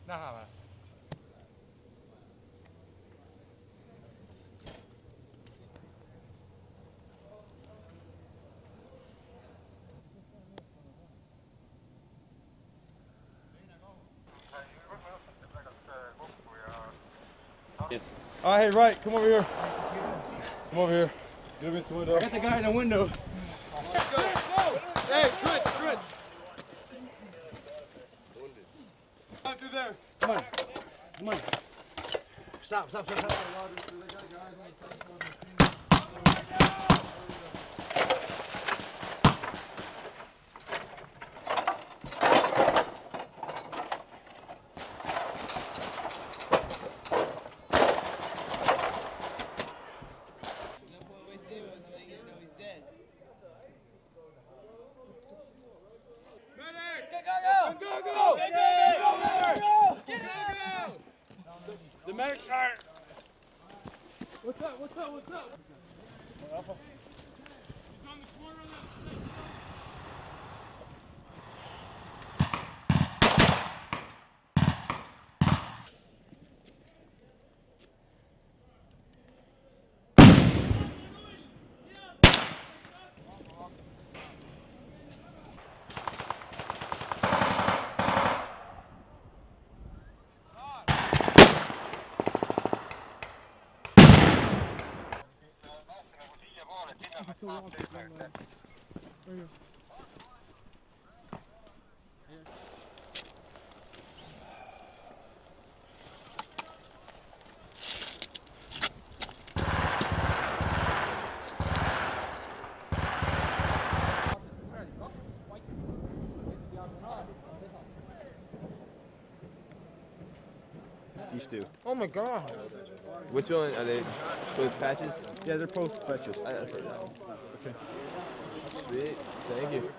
Nada. All right, hey, right, come over here. Come over here. Get against the window. I got the guy in the window. Go. Hey, Trent. Not through there. Come on. Stop. The medic. What's up? He's on the corner of that. These two. Oh my God. Which one are they? Both patches? Yeah, they're post patches. Okay. Sweet. Thank you.